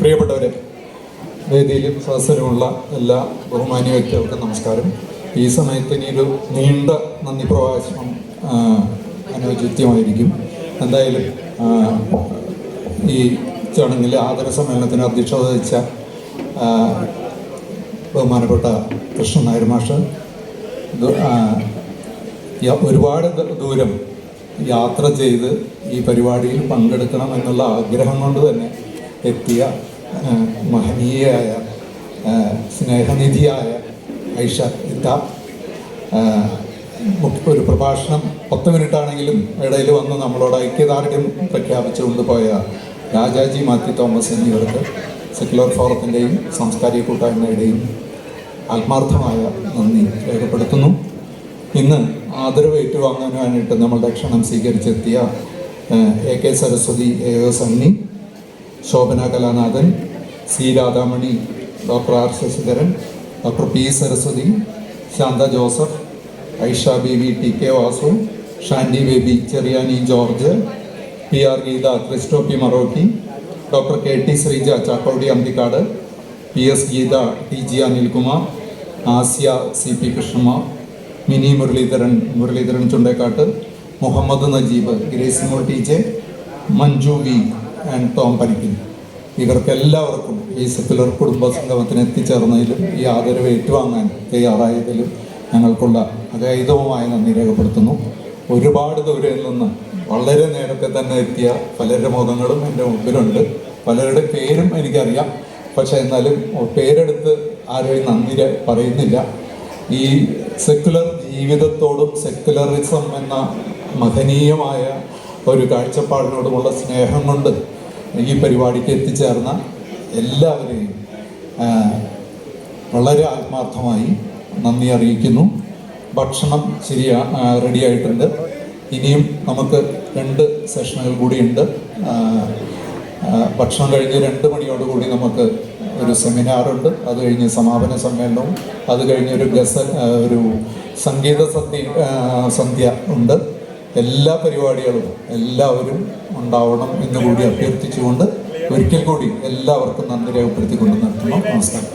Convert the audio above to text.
പ്രിയപ്പെട്ടവരെ, വേദിയിലും സദസ്സിലുമുള്ള എല്ലാ ബഹുമാന്യ വ്യക്തികൾക്കും നമസ്കാരം. ഈ സമയത്ത് ഇനിയൊരു നീണ്ട നന്ദി പ്രഭാഷണം അനുയോജ്യമായിരിക്കും. എന്തായാലും ഈ ചടങ്ങിൽ ആദര സമ്മേളനത്തിന് അധ്യക്ഷത വഹിച്ച ബഹുമാനപ്പെട്ട കൃഷ്ണൻ നായർ മാഷ്, ഒരുപാട് ദൂരം യാത്ര ചെയ്ത് ഈ പരിപാടിയിൽ പങ്കെടുക്കണം എന്നുള്ള ആഗ്രഹം കൊണ്ട് തന്നെ എത്തിയ മഹനീയയായ സ്നേഹനിധിയായ ഐഷ ഇത്ത ഒരു പ്രഭാഷണം 10 മിനിറ്റാണെങ്കിലും ഇടയിൽ വന്ന് നമ്മളോട് ഐക്യദാർഢ്യം പ്രഖ്യാപിച്ചുകൊണ്ട് പോയ രാജാജി മാത്യു തോമസ് എന്നിവർക്ക് സെക്യുലർ ഫോറത്തിൻ്റെയും സാംസ്കാരിക കൂട്ടായ്മയുടെയും ആത്മാർത്ഥമായ നന്ദി രേഖപ്പെടുത്തുന്നു. ഇന്ന് ആദരവ് ഏറ്റുവാങ്ങാനായിട്ട് നമ്മളുടെ ക്ഷണം സ്വീകരിച്ചെത്തിയ AK Saraswathi AO Sunny, Shobhana Kalanathan, C Radhamani, doctor R Sasidharan, doctor P Saraswathi, Shantha Joseph, Aisha Baby, TK Vasu, Shandy Baby, Cheriyani George, PR Geetha, ക്രിസ്റ്റോപ്പി മറോക്കി, doctor KT Sreeja, Chakkodi Anthikad, PS Geetha, TG Anilkumar, Asya CP കൃഷ്ണമാർ, Mini Muraleedharan Chundekkat, Muhammad Najeeb, Grace Mol TJ, Manju V and Tom Panikkal, ഇവർക്കെല്ലാവർക്കും ഈ സെക്യുലർ കുടുംബ സംഗമത്തിന് എത്തിച്ചേർന്നതിലും ഈ ആദരവ് ഏറ്റുവാങ്ങാൻ തയ്യാറായതിലും ഞങ്ങൾക്കുള്ള അഗൈതവുമായ നന്ദി രേഖപ്പെടുത്തുന്നു. ഒരുപാട് ദൂരയിൽ നിന്ന് വളരെ നേരത്തെ തന്നെ എത്തിയ പലരുടെ മുഖങ്ങളും എൻ്റെ മുമ്പിലുണ്ട്. പലരുടെ പേരും എനിക്കറിയാം, പക്ഷെ എന്നാലും പേരെടുത്ത് ആരെയും നന്ദി പറയുന്നില്ല. ഈ സെക്യുലർ ജീവിതത്തോടും സെക്യുലറിസം എന്ന മഹനീയമായ ഒരു കാഴ്ചപ്പാടിനോടുമുള്ള സ്നേഹം കൊണ്ട് ഈ പരിപാടിക്ക് എത്തിച്ചേർന്ന എല്ലാവരെയും വളരെ ആത്മാർത്ഥമായി നന്ദി അറിയിക്കുന്നു. ഭക്ഷണം റെഡിയായിട്ടുണ്ട്. ഇനിയും നമുക്ക് 2 സെഷനുകൾ കൂടിയുണ്ട്. ഭക്ഷണം കഴിഞ്ഞ് 2 മണിയോടുകൂടി നമുക്ക് ഒരു സെമിനാറുണ്ട്. അത് കഴിഞ്ഞ് സമാപന സമ്മേളനവും, അത് കഴിഞ്ഞ് ഒരു സംഗീത സന്ധ്യ ഉണ്ട്. എല്ലാ പരിപാടികളും എല്ലാവരും ഉണ്ടാവണം എന്നുകൂടി അഭ്യർത്ഥിച്ചുകൊണ്ട് ഒരിക്കൽ കൂടി എല്ലാവർക്കും നന്ദി രേഖപ്പെടുത്തിക്കൊണ്ട് നിർത്തുന്നു. നമസ്കാരം.